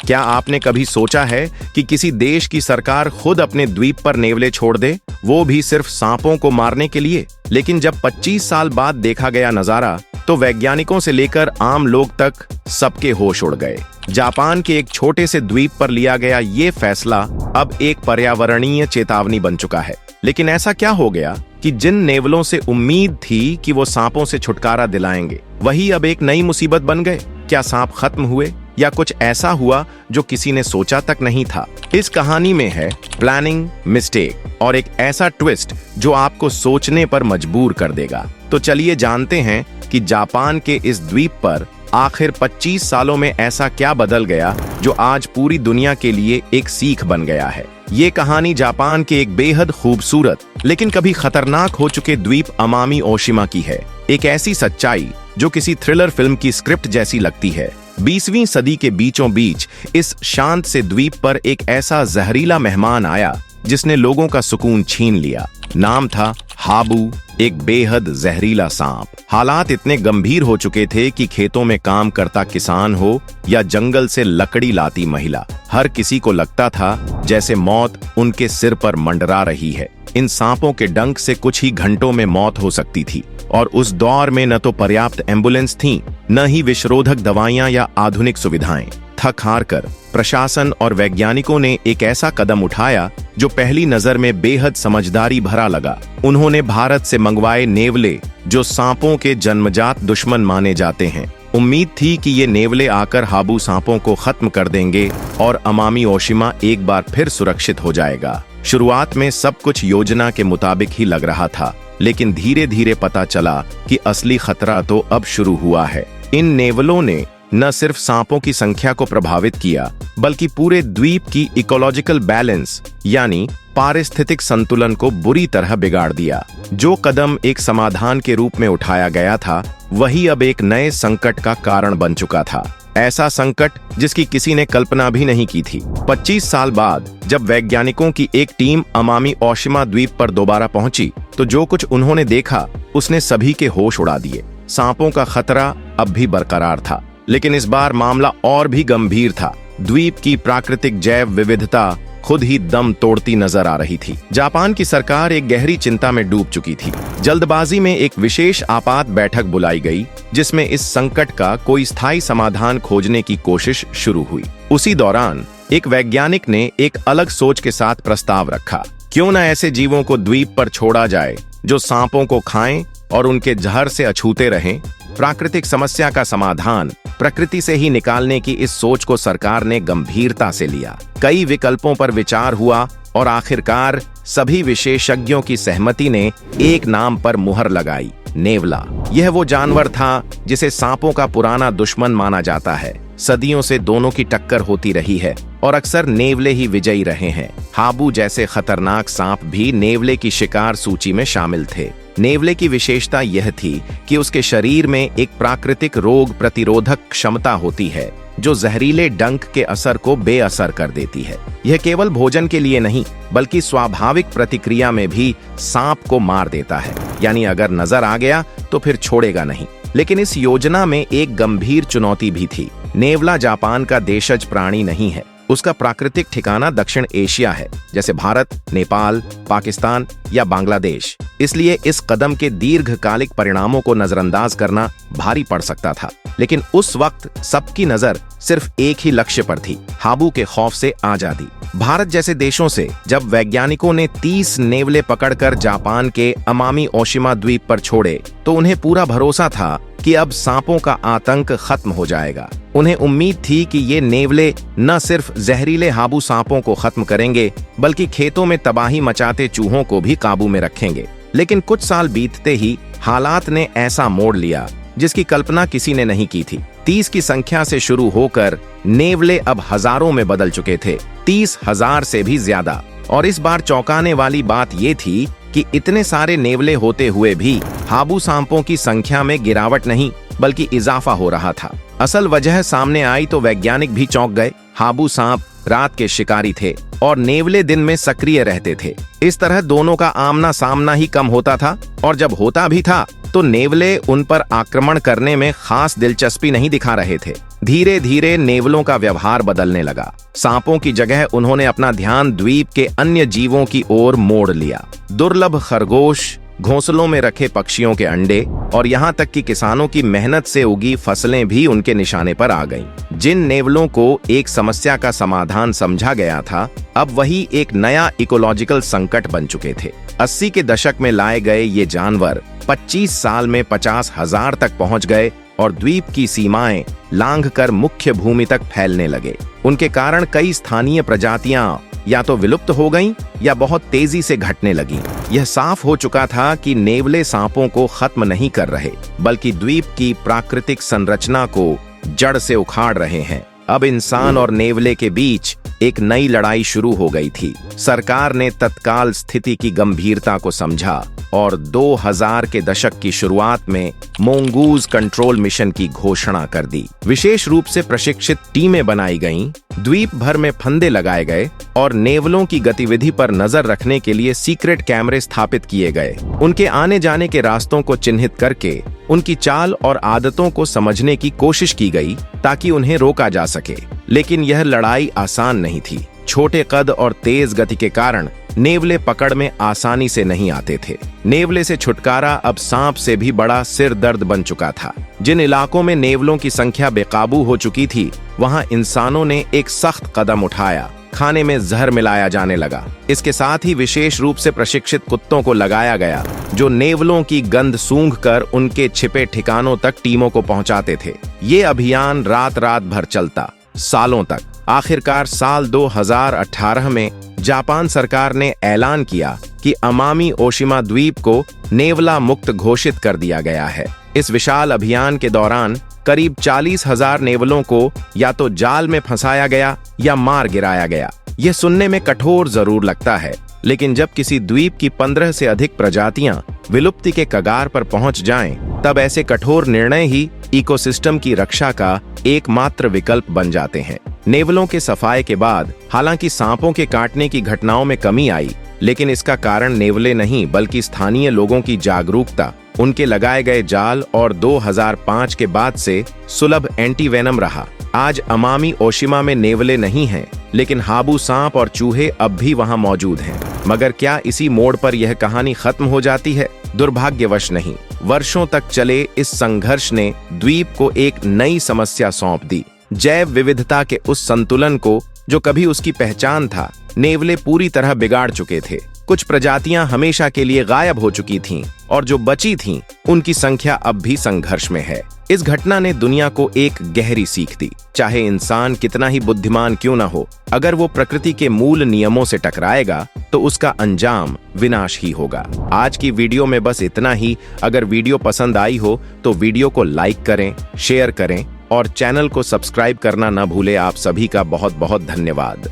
क्या आपने कभी सोचा है कि किसी देश की सरकार खुद अपने द्वीप पर नेवले छोड़ दे, वो भी सिर्फ सांपों को मारने के लिए? लेकिन जब 25 साल बाद देखा गया नजारा, तो वैज्ञानिकों से लेकर आम लोग तक सबके होश उड़ गए। जापान के एक छोटे से द्वीप पर लिया गया ये फैसला अब एक पर्यावरणीय चेतावनी बन चुका है। लेकिन ऐसा क्या हो गया कि जिन नेवलों से उम्मीद थी कि वो सांपों से छुटकारा दिलाएंगे, वही अब एक नई मुसीबत बन गए? क्या सांप खत्म हुए, या कुछ ऐसा हुआ जो किसी ने सोचा तक नहीं था? इस कहानी में है प्लानिंग, मिस्टेक और एक ऐसा ट्विस्ट जो आपको सोचने पर मजबूर कर देगा। तो चलिए जानते हैं कि जापान के इस द्वीप पर आखिर 25 सालों में ऐसा क्या बदल गया जो आज पूरी दुनिया के लिए एक सीख बन गया है। ये कहानी जापान के एक बेहद खूबसूरत लेकिन कभी खतरनाक हो चुके द्वीप अमामी ओशिमा की है। एक ऐसी सच्चाई जो किसी थ्रिलर फिल्म की स्क्रिप्ट जैसी लगती है। 20वीं सदी के बीचों बीच इस शांत से द्वीप पर एक ऐसा जहरीला मेहमान आया जिसने लोगों का सुकून छीन लिया। नाम था हाबू, एक बेहद जहरीला सांप। हालात इतने गंभीर हो चुके थे कि खेतों में काम करता किसान हो या जंगल से लकड़ी लाती महिला, हर किसी को लगता था जैसे मौत उनके सिर पर मंडरा रही है। इन सांपों के डंक से कुछ ही घंटों में मौत हो सकती थी, और उस दौर में न तो पर्याप्त एम्बुलेंस थी, न ही विषरोधक दवाइयां या आधुनिक सुविधाएं। थक हार कर प्रशासन और वैज्ञानिकों ने एक ऐसा कदम उठाया जो पहली नजर में बेहद समझदारी भरा लगा। उन्होंने भारत से मंगवाए नेवले, जो सांपों के जन्मजात दुश्मन माने जाते हैं। उम्मीद थी कि ये नेवले आकर हाबू सांपों को खत्म कर देंगे और अमामी ओशिमा एक बार फिर सुरक्षित हो जाएगा। शुरुआत में सब कुछ योजना के मुताबिक ही लग रहा था, लेकिन धीरे धीरे पता चला कि असली खतरा तो अब शुरू हुआ है। इन नेवलों ने न सिर्फ सांपों की संख्या को प्रभावित किया, बल्कि पूरे द्वीप की इकोलॉजिकल बैलेंस यानी पारिस्थितिक संतुलन को बुरी तरह बिगाड़ दिया। जो कदम एक समाधान के रूप में उठाया गया था, वही अब एक नए संकट का कारण बन चुका था। ऐसा संकट जिसकी किसी ने कल्पना भी नहीं की थी। 25 साल बाद जब वैज्ञानिकों की एक टीम अमामी ओशिमा द्वीप पर दोबारा पहुंची, तो जो कुछ उन्होंने देखा उसने सभी के होश उड़ा दिए। सांपों का खतरा अब भी बरकरार था, लेकिन इस बार मामला और भी गंभीर था। द्वीप की प्राकृतिक जैव विविधता खुद ही दम तोड़ती नजर आ रही थी। जापान की सरकार एक गहरी चिंता में डूब चुकी थी। जल्दबाजी में एक विशेष आपात बैठक बुलाई गई, जिसमें इस संकट का कोई स्थायी समाधान खोजने की कोशिश शुरू हुई। उसी दौरान एक वैज्ञानिक ने एक अलग सोच के साथ प्रस्ताव रखा। क्यों न ऐसे जीवों को द्वीप पर छोड़ा जाए जो सांपों को खाएं और उनके जहर से अछूते रहें। प्राकृतिक समस्या का समाधान प्रकृति से ही निकालने की इस सोच को सरकार ने गंभीरता से लिया। कई विकल्पों पर विचार हुआ और आखिरकार सभी विशेषज्ञों की सहमति ने एक नाम पर मुहर लगाई, नेवला। यह वो जानवर था जिसे सांपों का पुराना दुश्मन माना जाता है। सदियों से दोनों की टक्कर होती रही है और अक्सर नेवले ही विजयी रहे हैं। हाबू जैसे खतरनाक सांप भी नेवले की शिकार सूची में शामिल थे। नेवले की विशेषता यह थी कि उसके शरीर में एक प्राकृतिक रोग प्रतिरोधक क्षमता होती है, जो जहरीले डंक के असर को बेअसर कर देती है। यह केवल भोजन के लिए नहीं, बल्कि स्वाभाविक प्रतिक्रिया में भी सांप को मार देता है। यानी अगर नजर आ गया तो फिर छोड़ेगा नहीं। लेकिन इस योजना में एक गंभीर चुनौती भी थी। नेवला जापान का देशज प्राणी नहीं है। उसका प्राकृतिक ठिकाना दक्षिण एशिया है, जैसे भारत, नेपाल, पाकिस्तान या बांग्लादेश। इसलिए इस कदम के दीर्घकालिक परिणामों को नजरअंदाज करना भारी पड़ सकता था। लेकिन उस वक्त सबकी नजर सिर्फ एक ही लक्ष्य पर थी, हाबू के खौफ से आजादी। भारत जैसे देशों से जब वैज्ञानिकों ने 30 नेवले पकड़कर जापान के अमामी ओशिमा द्वीप पर छोड़े, तो उन्हें पूरा भरोसा था कि अब सांपों का आतंक खत्म हो जाएगा। उन्हें उम्मीद थी कि ये नेवले न सिर्फ जहरीले हाबू सांपों को खत्म करेंगे, बल्कि खेतों में तबाही मचाते चूहों को भी काबू में रखेंगे। लेकिन कुछ साल बीतते ही हालात ने ऐसा मोड़ लिया जिसकी कल्पना किसी ने नहीं की थी। 30 की संख्या से शुरू होकर नेवले अब हजारों में बदल चुके थे, 30,000 से भी ज्यादा। और इस बार चौंकाने वाली बात ये थी कि इतने सारे नेवले होते हुए भी हाबू सांपों की संख्या में गिरावट नहीं, बल्कि इजाफा हो रहा था। असल वजह सामने आई तो वैज्ञानिक भी चौंक गए। हाबू सांप रात के शिकारी थे और नेवले दिन में सक्रिय रहते थे। इस तरह दोनों का आमना सामना ही कम होता था, और जब होता भी था तो नेवले उन पर आक्रमण करने में खास दिलचस्पी नहीं दिखा रहे थे। धीरे धीरे नेवलों का व्यवहार बदलने लगा। सांपों की जगह उन्होंने अपना ध्यान द्वीप के अन्य जीवों की ओर मोड़ लिया। दुर्लभ खरगोश, घोंसलों में रखे पक्षियों के अंडे और यहाँ तक कि किसानों की मेहनत से उगी फसलें भी उनके निशाने पर आ गईं। जिन नेवलों को एक समस्या का समाधान समझा गया था, अब वही एक नया इकोलॉजिकल संकट बन चुके थे। 80 के दशक में लाए गए ये जानवर 25 साल में 50,000 तक पहुंच गए और द्वीप की सीमाएं लांघकर मुख्य भूमि तक फैलने लगे। उनके कारण कई स्थानीय प्रजातियां या तो विलुप्त हो गईं या बहुत तेजी से घटने लगीं। यह साफ हो चुका था कि नेवले सांपों को खत्म नहीं कर रहे, बल्कि द्वीप की प्राकृतिक संरचना को जड़ से उखाड़ रहे हैं। अब इंसान और नेवले के बीच एक नई लड़ाई शुरू हो गई थी। सरकार ने तत्काल स्थिति की गंभीरता को समझा और 2000 के दशक की शुरुआत में मोंगूज कंट्रोल मिशन की घोषणा कर दी। विशेष रूप से प्रशिक्षित टीमें बनाई गईं, द्वीप भर में फंदे लगाए गए और नेवलों की गतिविधि पर नजर रखने के लिए सीक्रेट कैमरे स्थापित किए गए। उनके आने जाने के रास्तों को चिन्हित करके उनकी चाल और आदतों को समझने की कोशिश की गई ताकि उन्हें रोका जा सके। लेकिन यह लड़ाई आसान नहीं थी। छोटे कद और तेज गति के कारण नेवले पकड़ में आसानी से नहीं आते थे। नेवले से छुटकारा अब सांप से भी बड़ा सिर दर्द बन चुका था। जिन इलाकों में नेवलों की संख्या बेकाबू हो चुकी थी, वहां इंसानों ने एक सख्त कदम उठाया। खाने में जहर मिलाया जाने लगा। इसके साथ ही विशेष रूप से प्रशिक्षित कुत्तों को लगाया गया, जो नेवलों की गंध सूंघकर उनके छिपे ठिकानों तक टीमों को पहुंचाते थे। ये अभियान रात रात भर चलता, सालों तक। आखिरकार साल 2018 में जापान सरकार ने ऐलान किया कि अमामी ओशिमा द्वीप को नेवला मुक्त घोषित कर दिया गया है। इस विशाल अभियान के दौरान करीब 40,000 नेवलों को या तो जाल में फंसाया गया या मार गिराया गया। यह सुनने में कठोर जरूर लगता है, लेकिन जब किसी द्वीप की 15 से अधिक प्रजातियां विलुप्ति के कगार पर पहुंच जाएं, तब ऐसे कठोर निर्णय ही इकोसिस्टम की रक्षा का एकमात्र विकल्प बन जाते हैं। नेवलों के सफाए के बाद हालांकि सांपों के काटने की घटनाओं में कमी आई, लेकिन इसका कारण नेवले नहीं बल्कि स्थानीय लोगों की जागरूकता, उनके लगाए गए जाल और 2005 के बाद से सुलभ एंटीवेनम रहा। आज अमामी ओशिमा में नेवले नहीं हैं, लेकिन हाबू सांप और चूहे अब भी वहां मौजूद हैं। मगर क्या इसी मोड़ पर यह कहानी खत्म हो जाती है? दुर्भाग्यवश नहीं। वर्षों तक चले इस संघर्ष ने द्वीप को एक नई समस्या सौंप दी। जैव विविधता के उस संतुलन को जो कभी उसकी पहचान था, नेवले पूरी तरह बिगाड़ चुके थे। कुछ प्रजातियां हमेशा के लिए गायब हो चुकी थीं और जो बची थीं, उनकी संख्या अब भी संघर्ष में है। इस घटना ने दुनिया को एक गहरी सीख दी। चाहे इंसान कितना ही बुद्धिमान क्यों न हो, अगर वो प्रकृति के मूल नियमों से टकराएगा तो उसका अंजाम विनाश ही होगा। आज की वीडियो में बस इतना ही। अगर वीडियो पसंद आई हो तो वीडियो को लाइक करें, शेयर करें और चैनल को सब्सक्राइब करना न भूलें। आप सभी का बहुत बहुत धन्यवाद।